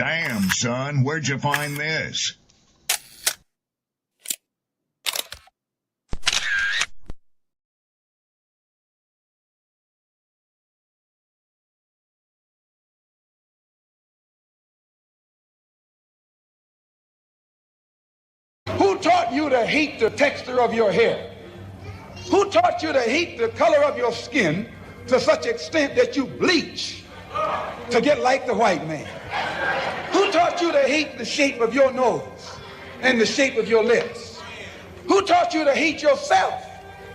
Damn, son, where'd you find this? Who taught you to hate the texture of your hair? Who taught you to hate the color of your skin to such extent that you bleach to get like the white man? Who taught you to hate the shape of your nose and the shape of your lips? Who taught you to hate yourself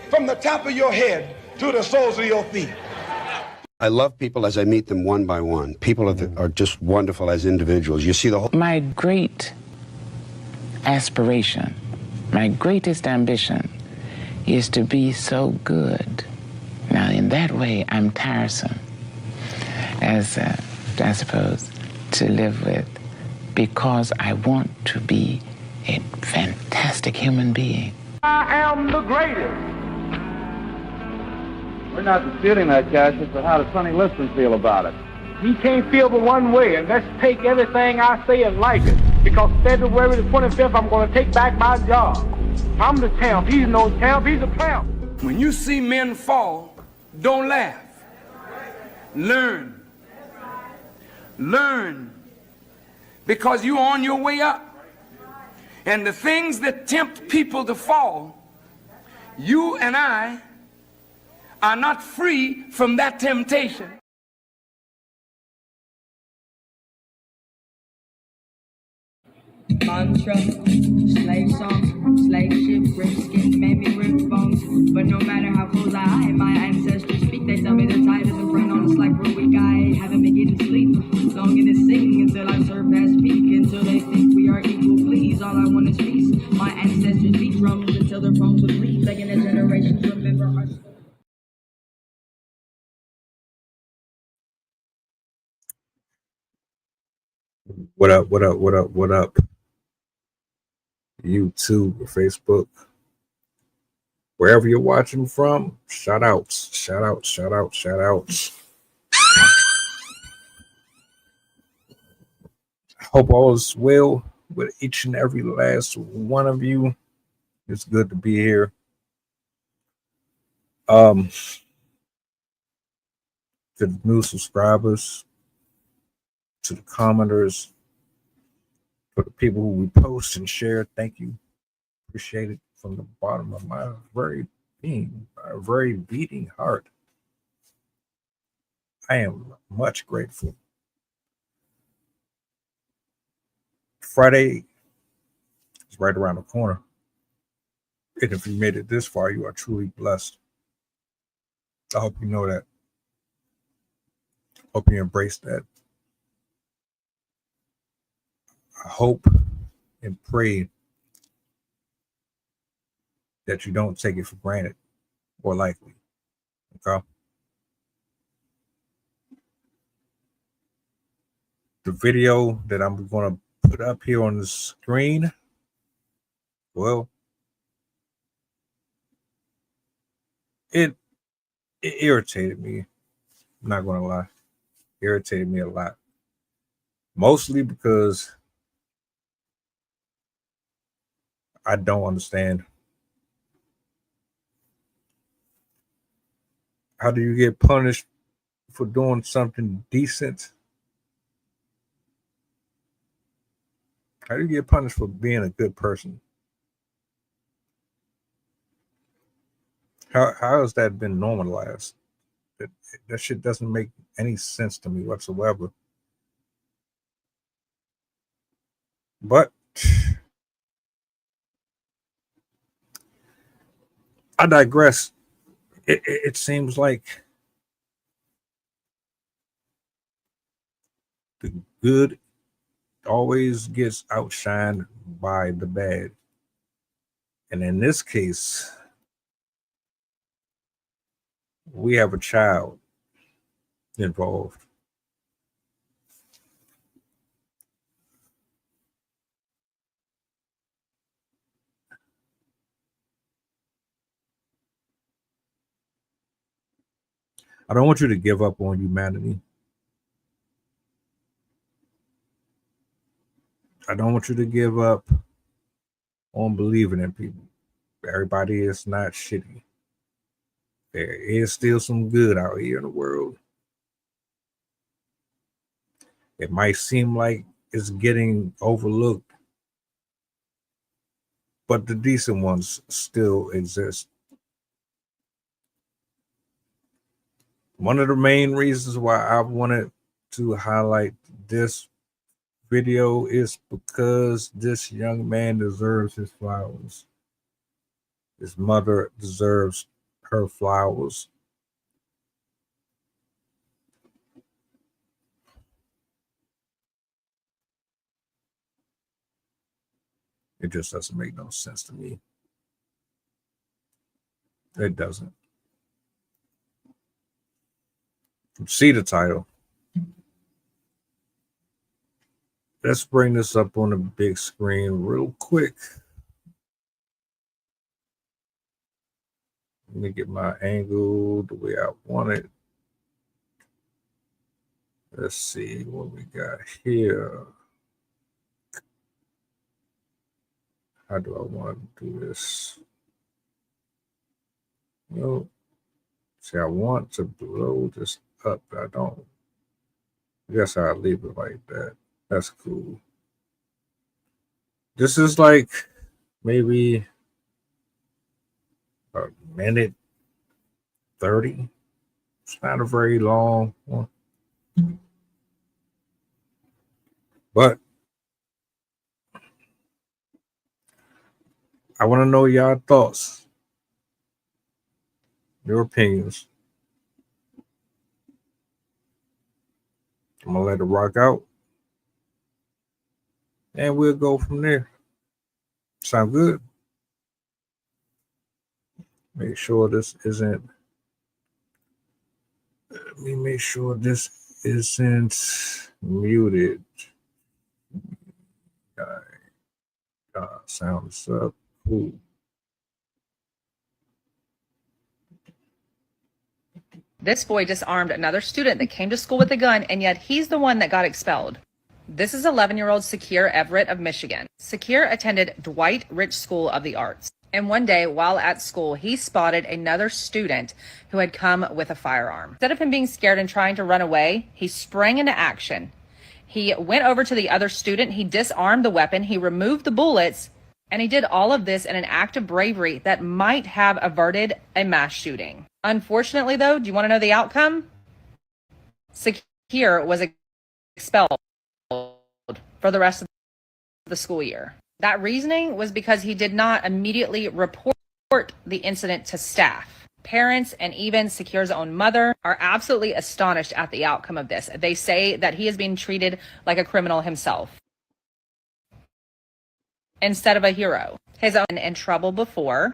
from the top of your head to the soles of your feet? I love people as I meet them one by one. People are just wonderful as individuals. You see the whole... My great aspiration, my greatest ambition is to be so good. Now, in that way, I'm tiresome, as I suppose, to live with, because I want to be a fantastic human being. I am the greatest. We're not disputing that, Cassius, but how does Sonny Liston feel about it? He can't feel but one way, and let's take everything I say and like it. Because February the 25th, I'm going to take back my job. I'm the champ. He's no champ. He's a tramp. When you see men fall, don't laugh. Learn. Learn. Because you're on your way up. And the things that tempt people to fall, you and I are not free from that temptation. Mantra, slave song, slave ship, rip skin, made me rip bones. But no matter how close I am, my ancestors speak. They tell me they're tired of the front on us like we're weak. I haven't been getting sleep. Longing to sing until I surpass peak. Until they think we are equal, please. All I want is peace. My ancestors beat drums until their bones would bleed. Begging the generations remember our story. What up, what up, what up, what up? YouTube, Facebook, wherever you're watching from, shout outs, shout outs, shout outs, shout outs. I hope all is well with each and every last one of you. It's good to be here. To the new subscribers, to the commenters, for the people who we post and share, thank you. Appreciate it from the bottom of my very being, my very beating heart. I am much grateful. Friday is right around the corner. And if you made it this far, you are truly blessed. I hope you know that. Hope you embrace that. I hope and pray that you don't take it for granted or lightly. Okay? The video that I'm going to put up here on the screen, well, it irritated me. I'm not going to lie. It irritated me a lot. Mostly because I don't understand. How do you get punished for doing something decent? How do you get punished for being a good person? How has that been normalized? That shit doesn't make any sense to me whatsoever. But I digress. It seems like the good always gets outshined by the bad. And in this case, we have a child involved. I don't want you to give up on humanity. I don't want you to give up on believing in people. Everybody is not shitty. There is still some good out here in the world. It might seem like it's getting overlooked, but the decent ones still exist. One of the main reasons why I wanted to highlight this video is because this young man deserves his flowers. His mother deserves her flowers. It just doesn't make no sense to me. It doesn't. See the title. Let's bring this up on the big screen real quick. Let me get my angle the way I want it. Let's see what we got here. How do I want to do this? Well, see, I want to blow this up, but I don't. I guess I'll leave it like that. That's cool. This is like maybe a minute 30. It's not a very long one. But I want to know y'all thoughts, your opinions. I'm going to let it rock out. And we'll go from there. Sound good? Make sure this isn't. Let me make sure this isn't muted. Sounds up. Cool. This boy disarmed another student that came to school with a gun, and yet he's the one that got expelled. This is 11-year-old Sakir Everett of Michigan. Sakir attended Dwight Rich School of the Arts. And one day, while at school, he spotted another student who had come with a firearm. Instead of him being scared and trying to run away, he sprang into action. He went over to the other student, he disarmed the weapon, he removed the bullets, and he did all of this in an act of bravery that might have averted a mass shooting. Unfortunately, though, do you want to know the outcome? Sakir was expelled for the rest of the school year. That reasoning was because he did not immediately report the incident to staff. Parents and even Sakir's own mother are absolutely astonished at the outcome of this. They say that he is being treated like a criminal himself instead of a hero. His own in trouble before.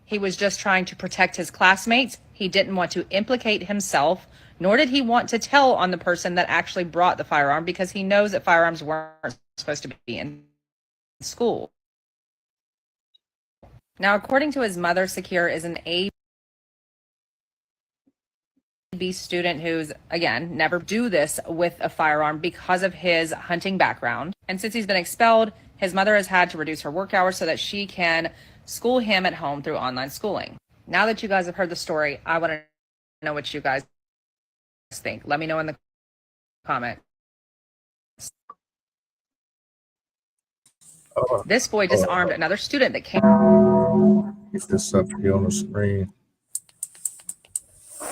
He was just trying to protect his classmates. He didn't want to implicate himself, nor did he want to tell on the person that actually brought the firearm, because he knows that firearms weren't supposed to be in school. Now, according to his mother, Sakir is an A B student who's, again, never do this with a firearm because of his hunting background. And since he's been expelled, his mother has had to reduce her work hours so that she can school him at home through online schooling. Now that you guys have heard the story, I want to know what you guys think. Let me know in the comments. This boy disarmed another student that came. Get this up here on the screen.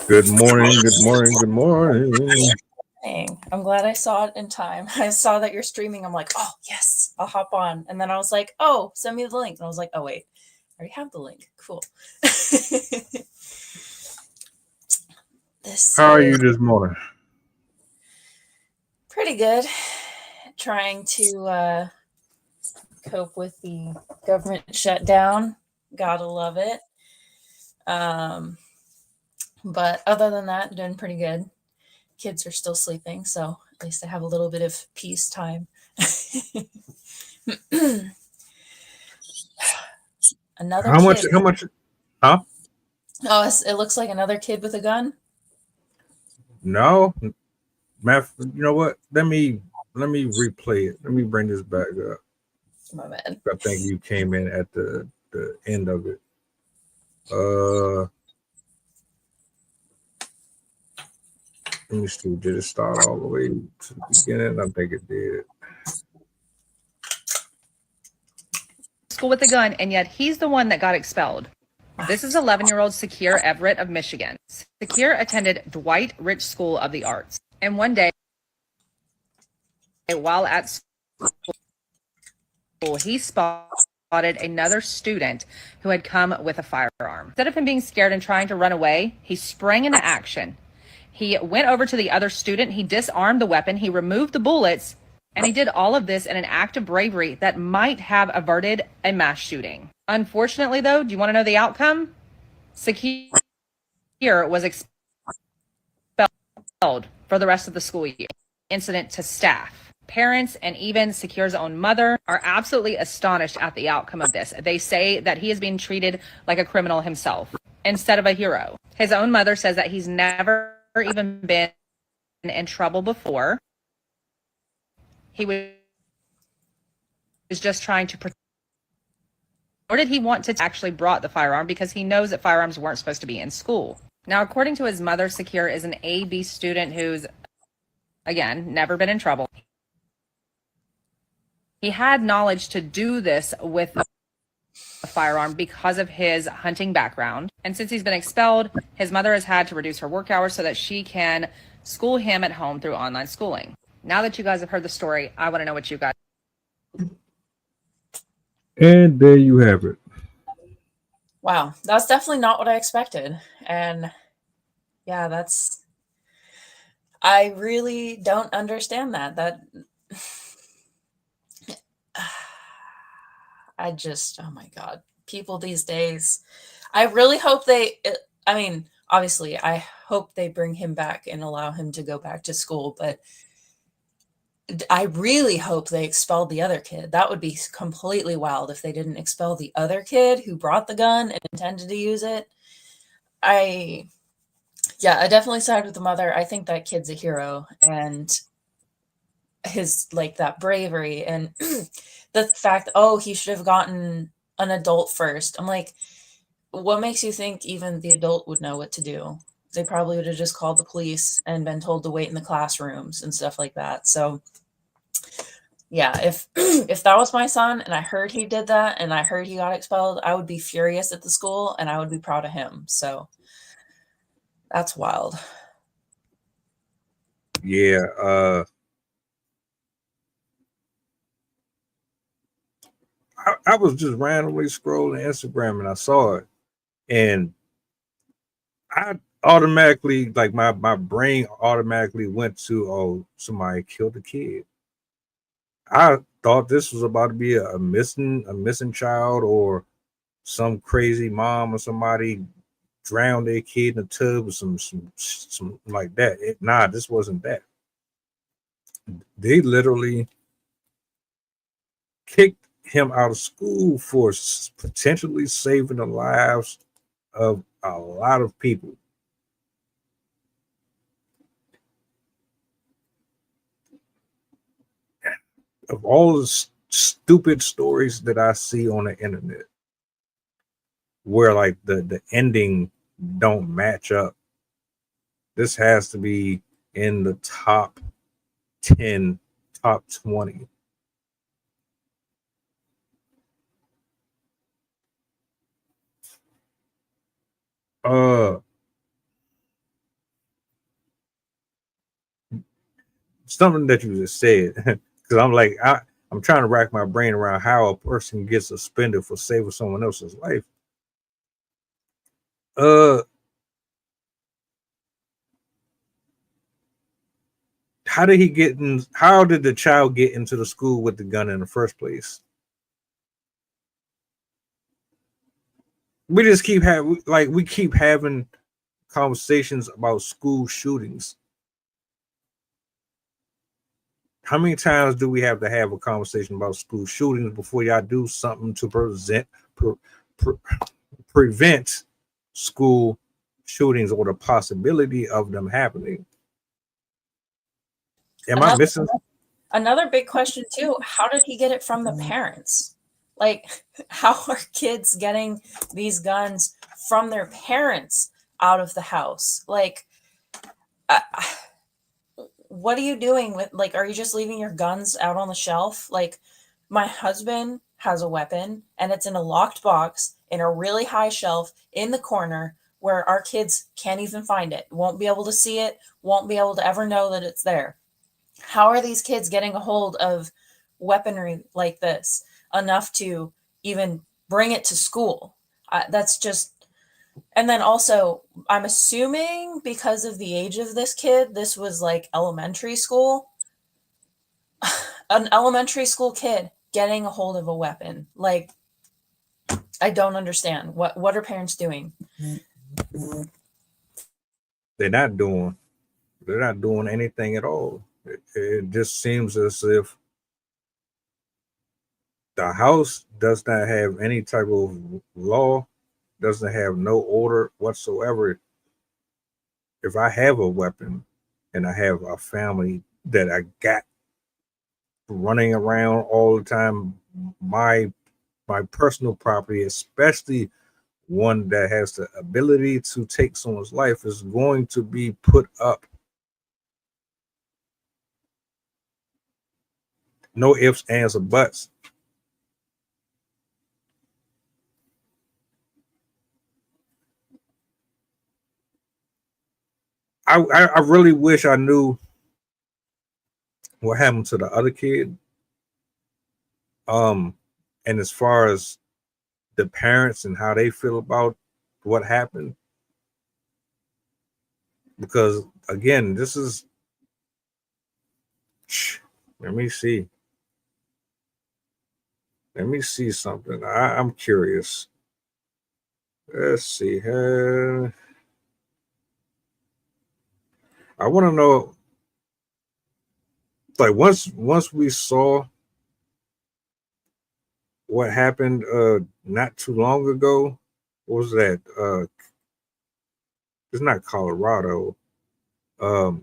Good morning, good morning, good morning. I'm glad I saw it in time. I saw that you're streaming. I'm like, oh, yes, I'll hop on. And then I was like, oh, send me the link. And I was like, oh, wait, I already have the link. Cool. How are you this morning? Pretty good. Trying to cope with the government shutdown. Gotta love it. But other than that, doing pretty good. Kids are still sleeping, so at least I have a little bit of peace time. Another How kid. much? Huh? Oh, it looks like another kid with a gun. No, Matt. You know what? Let me replay it. Let me bring this back up. My bad. I think you came in at the end of it. Let me see. Did it start all the way to the beginning? I think it did. School with a gun, and yet he's the one that got expelled. This is 11-year-old Sakir Everett of Michigan. Sakir attended Dwight Rich School of the Arts. And one day, while at school, he spotted another student who had come with a firearm. Instead of him being scared and trying to run away, he sprang into action. He went over to the other student, he disarmed the weapon, he removed the bullets, and he did all of this in an act of bravery that might have averted a mass shooting. Unfortunately, though, do you want to know the outcome? Sakir was expelled for the rest of the school year. Incident to staff. Parents and even Sakir's own mother are absolutely astonished at the outcome of this. They say that he is being treated like a criminal himself instead of a hero. His own mother says that he's never even been in trouble before. He was just trying to protect. Or did he want to actually brought the firearm because he knows that firearms weren't supposed to be in school? Now, according to his mother, Sakir is an A-B student who's, again, never been in trouble. He had knowledge to do this with a firearm because of his hunting background. And since he's been expelled, his mother has had to reduce her work hours so that she can school him at home through online schooling. Now that you guys have heard the story, I want to know what you guys. And there you have it. Wow, that's definitely not what I expected. And yeah, I really don't understand that. Oh my God, people these days, I really hope obviously, I hope they bring him back and allow him to go back to school, but I really hope they expelled the other kid. That would be completely wild if they didn't expel the other kid who brought the gun and intended to use it. I definitely side with the mother. I think that kid's a hero, and his that bravery and the fact, he should have gotten an adult first. I'm like, what makes you think even the adult would know what to do? They probably would have just called the police and been told to wait in the classrooms and stuff like that. So yeah, if that was my son and I heard he did that and I heard he got expelled, I would be furious at the school and I would be proud of him. So that's wild. Yeah. I was just randomly scrolling Instagram and I saw it, and I automatically, my brain automatically went to, somebody killed a kid. I thought this was about to be a missing child, or some crazy mom or somebody drowned their kid in a tub or some like that. This wasn't that. They literally kicked him out of school for potentially saving the lives of a lot of people. Of all the stupid stories that I see on the internet, where the ending don't match up, this has to be in the top 10, top 20. Something that you just said, because I'm trying to rack my brain around how a person gets suspended for saving someone else's life. How did the child get into the school with the gun in the first place? We just keep having conversations about school shootings. How many times do we have to have a conversation about school shootings before y'all do something to prevent school shootings or the possibility of them happening? Am I missing? Another big question too, how did he get it from the parents? Like, how are kids getting these guns from their parents out of the house? Like, what are you doing with, like, are you just leaving your guns out on the shelf? Like, my husband has a weapon and it's in a locked box in a really high shelf in the corner where our kids can't even find it, won't be able to see it, won't be able to ever know that it's there. How are these kids getting a hold of weaponry like this enough to even bring it to school? That's just, and then also, I'm assuming because of the age of this kid, this was like elementary school. An elementary school kid getting a hold of a weapon. Like, I don't understand. What are parents doing? They're not doing anything at all. It just seems as if the house does not have any type of law, doesn't have no order whatsoever. If I have a weapon and I have a family that I got running around all the time, my personal property, especially one that has the ability to take someone's life, is going to be put up. No ifs, ands, or buts. I really wish I knew what happened to the other kid. And as far as the parents and how they feel about what happened, because again, this is, let me see something. I'm curious. Let's see. I want to know, like, once we saw what happened not too long ago. What was that? It's not Colorado. It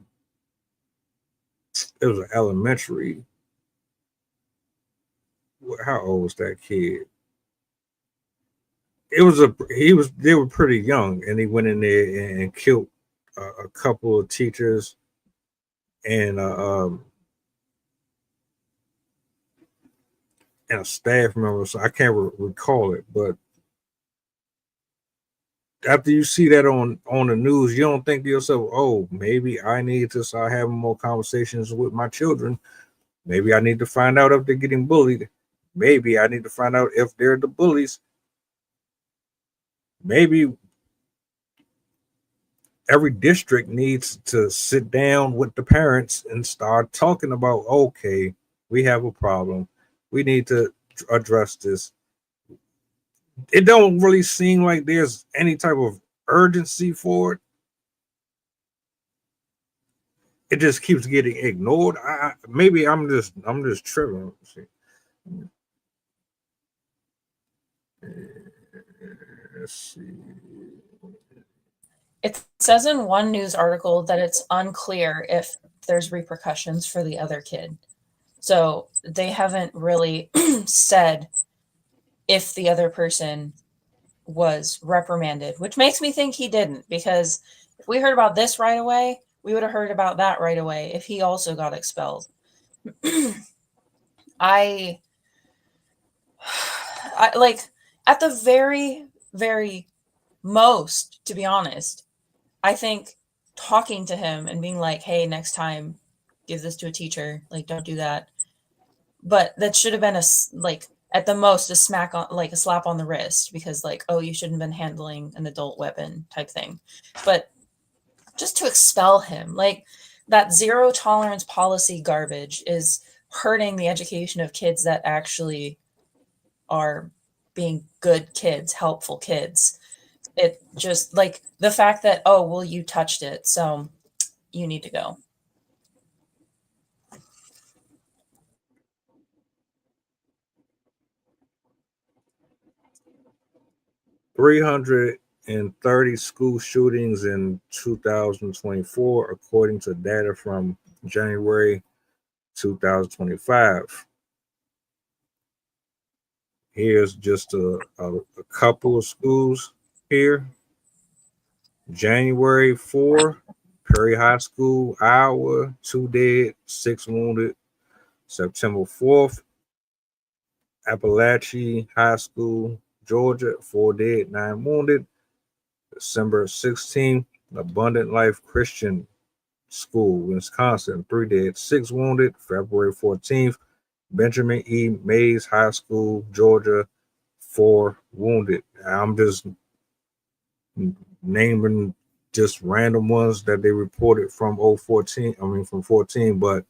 was an elementary. How old was that kid? They were pretty young, and he went in there and killed a couple of teachers and a staff member. So I can't recall it, but after you see that on the news, you don't think to yourself, oh, maybe I need to start having more conversations with my children. Maybe I need to find out if they're getting bullied. Maybe I need to find out if they're the bullies. Maybe every district needs to sit down with the parents and start talking about, okay, we have a problem. We need to address this. It don't really seem like there's any type of urgency for it. It just keeps getting ignored. Maybe I'm just tripping. Let's see. It says in one news article that it's unclear if there's repercussions for the other kid. So they haven't really said if the other person was reprimanded, which makes me think he didn't, because if we heard about this right away, we would have heard about that right away if he also got expelled. I like, at the very, very most, to be honest, I think talking to him and being like, hey, next time, give this to a teacher. Like, don't do that. But that should have been like, at the most, a smack on, like a slap on the wrist, because like, oh, you shouldn't have been handling an adult weapon type thing. But just to expel him, like, that zero tolerance policy garbage is hurting the education of kids that actually are being good kids, helpful kids. It just, like, the fact that, oh, well, you touched it, so you need to go. $330 school shootings in 2024, according to data from January 2025. Here's just a couple of schools here. January 4, Perry High School, Iowa, 2 dead, 6 wounded. September 4th, Appalachia High School, Georgia, 4 dead, 9 wounded. December 16th, Abundant Life Christian School, Wisconsin, 3 dead, 6 wounded. February 14th, Benjamin E. Mays High School, Georgia, 4 wounded. I'm just naming just random ones that they reported from 14, but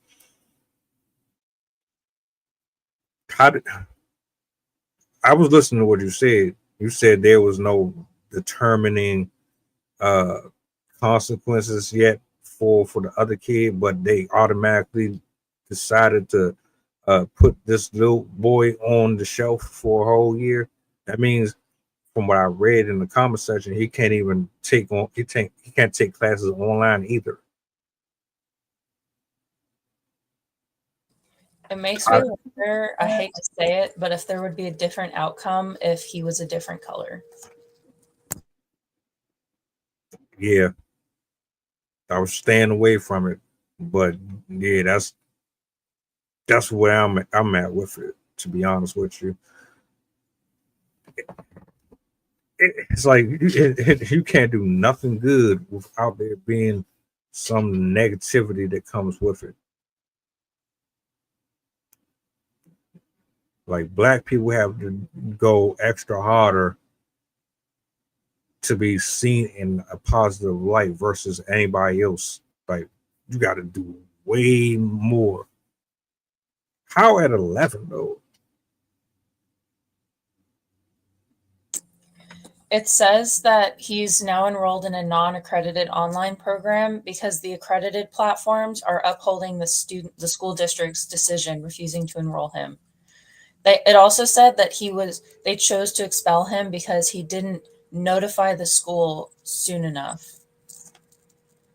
I was listening to what you said. You said there was no determining consequences yet for the other kid, but they automatically decided to put this little boy on the shelf for a whole year. That means, from what I read in the comment section, he can't even he can't take classes online either. It makes me wonder, I hate to say it, but if there would be a different outcome if he was a different color. Yeah. I was staying away from it. But yeah, that's where I'm at with it, to be honest with you. It's like you can't do nothing good without there being some negativity that comes with it. Like, black people have to go extra harder to be seen in a positive light versus anybody else. Like, you got to do way more. How at 11 though? It says that he's now enrolled in a non-accredited online program because the accredited platforms are upholding the school district's decision, refusing to enroll him. It also said that they chose to expel him because he didn't notify the school soon enough.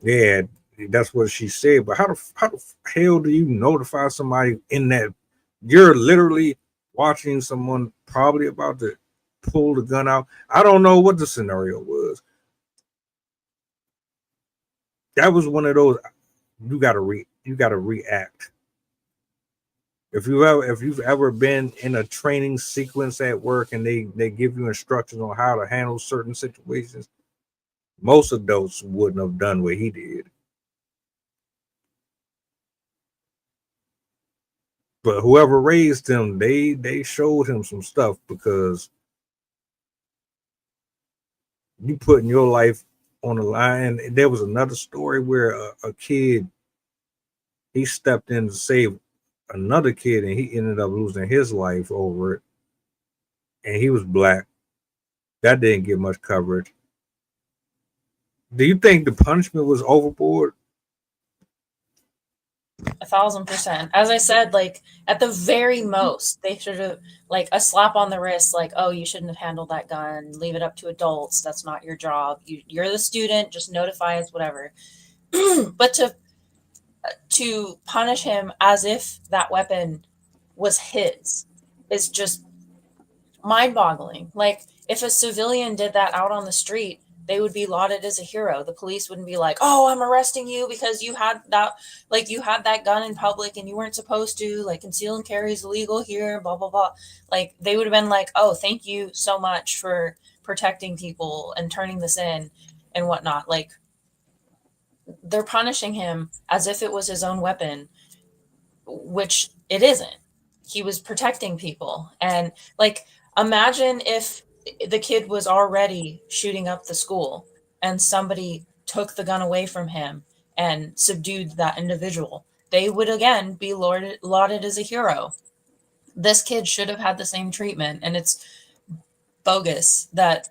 Yeah, that's what she said. But how the hell do you notify somebody in that? You're literally watching someone probably about to pull the gun out. I don't know what the scenario was. That was one of those. You gotta react. If you've ever been in a training sequence at work and they give you instructions on how to handle certain situations, most adults wouldn't have done what he did. But whoever raised him, they showed him some stuff, because you putting your life on the line. There was another story where a kid, he stepped in to save another kid and he ended up losing his life over it. And he was black. That didn't get much coverage. Do you think the punishment was overboard? 1,000%. As I said, like, at the very most, they should have, like, a slap on the wrist, like, oh, you shouldn't have handled that gun. Leave it up to adults. That's not your job. You're the student. Just notify us, whatever. But to punish him as if that weapon was his is just mind-boggling. Like, if a civilian did that out on the street, they would be lauded as a hero. The police wouldn't be like, oh, I'm arresting you because you had that gun in public and you weren't supposed to, like, conceal and carry is illegal here, blah, blah, blah. Like, they would have been like, oh, thank you so much for protecting people and turning this in and whatnot. Like, they're punishing him as if it was his own weapon, which it isn't. He was protecting people. And, like, imagine if the kid was already shooting up the school and somebody took the gun away from him and subdued that individual. They would again be lauded as a hero. This kid should have had the same treatment, and it's bogus that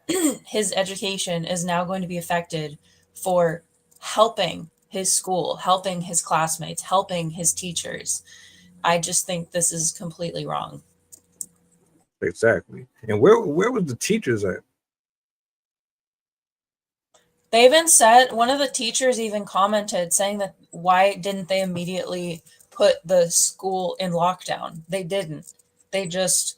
his education is now going to be affected for helping his school, helping his classmates, helping his teachers. I just think this is completely wrong. Exactly. And where was the teachers at? They even said, one of the teachers even commented saying that why didn't they immediately put the school in lockdown. They didn't. They just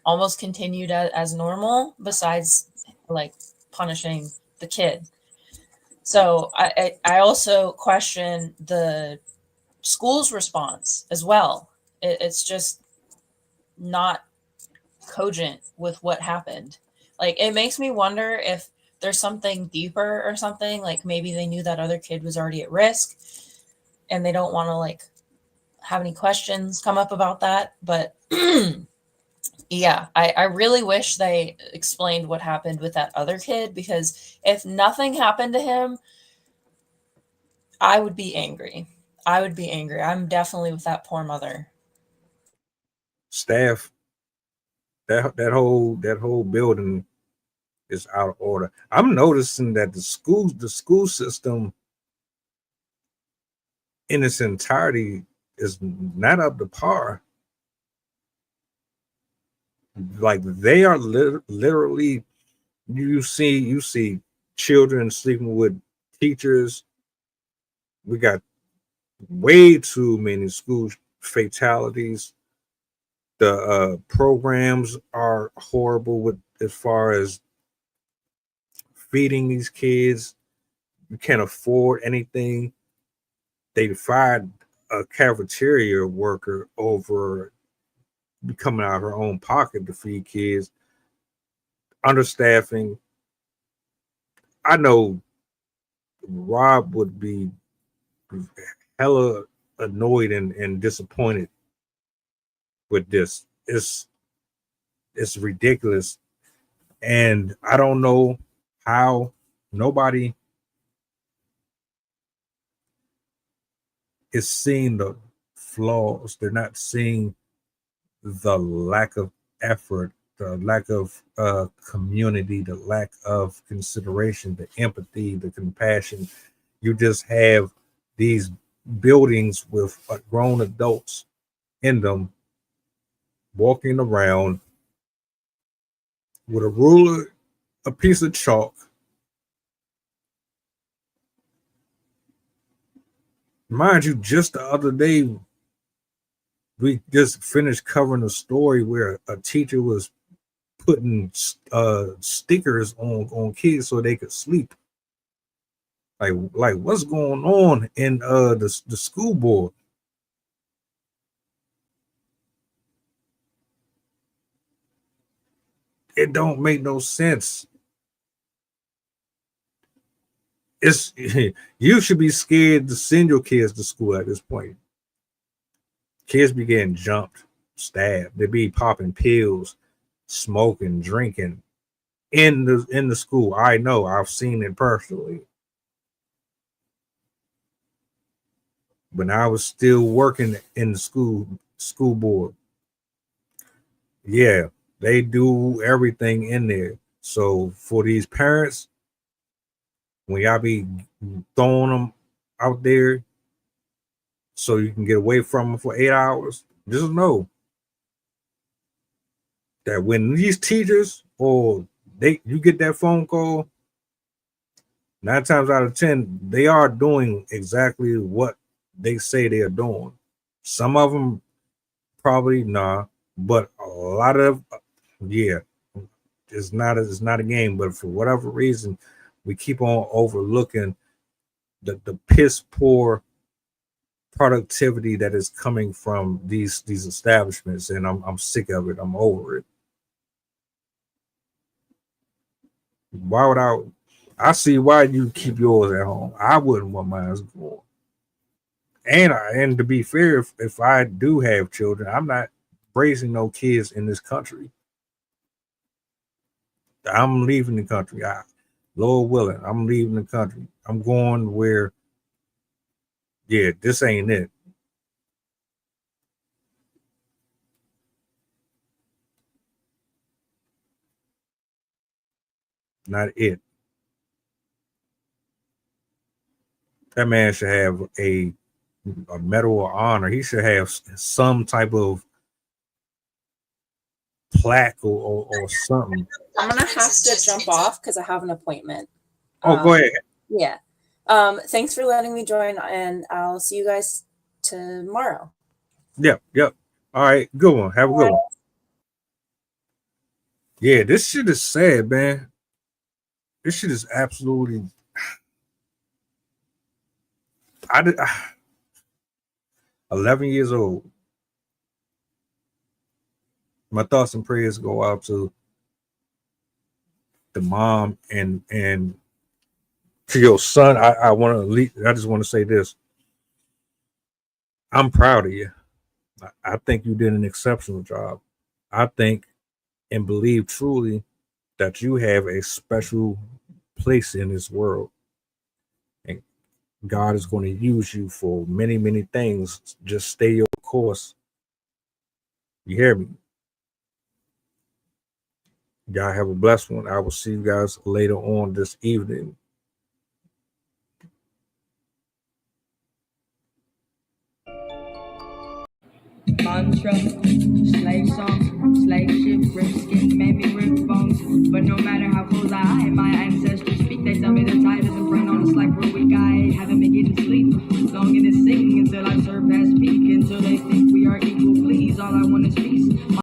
almost continued as normal, besides like punishing the kid. So I also question the school's response as well. It's just not cogent with what happened. Like, it makes me wonder if there's something deeper or something. Like, maybe they knew that other kid was already at risk and they don't want to like have any questions come up about that. But yeah, I really wish they explained what happened with that other kid, because if nothing happened to him, I would be angry. I would be angry. I'm definitely with that poor mother. Staff, that whole building is out of order. I'm noticing that the school system in its entirety is not up to par. Like, they are literally, you see children sleeping with teachers. We got way too many school fatalities. The programs are horrible with as far as feeding these kids. You can't afford anything. They fired a cafeteria worker over coming out of her own pocket to feed kids. Understaffing. I know Rob would be hella annoyed and disappointed with this. It's ridiculous. And I don't know how nobody is seeing the flaws. They're not seeing the lack of effort, the lack of community, the lack of consideration, the empathy, the compassion. You just have these buildings with grown adults in them walking around with a ruler, a piece of chalk, mind you. Just the other day, we just finished covering a story where a teacher was putting stickers on kids so they could sleep. Like what's going on in the school board? It don't make no sense. It's you should be scared to send your kids to school at this point. Kids be getting jumped, stabbed. They be popping pills, smoking, drinking in the school. I know. I've seen it personally. When I was still working in the school board, yeah, they do everything in there. So for these parents, when y'all be throwing them out there so you can get away from them for 8 hours, just know that when these teachers or you get that phone call, 9 times out of 10, they are doing exactly what they say they are doing. Some of them probably nah, but a lot of yeah, it's not a game. But for whatever reason, we keep on overlooking the piss poor productivity that is coming from these establishments, and I'm sick of it. I'm over it. Why would I see why you keep yours at home. I wouldn't want mine going. And to be fair, if I do have children, I'm not raising no kids in this country. I'm leaving the country. Lord willing, I'm leaving the country. I'm going where, yeah, this ain't it. Not it. That man should have a Medal of Honor. He should have some type of plaque or something. I'm gonna have to jump off because I have an appointment. Oh, go ahead. Yeah. Thanks for letting me join, and I'll see you guys tomorrow. Yep. All right, good one. Have a good one. Yeah, this shit is sad, man. This shit is absolutely. 11 years old. My thoughts and prayers go out to the mom and to your son. I just want to say this. I'm proud of you. I think you did an exceptional job. I think and believe truly that you have a special place in this world. And God is going to use you for many, many things. Just stay your course. You hear me? Y'all have a blessed one. I will see you guys later on this evening. Mantra, slave song, slave ship, rip skin, made me rip bones. But no matter how close I am, my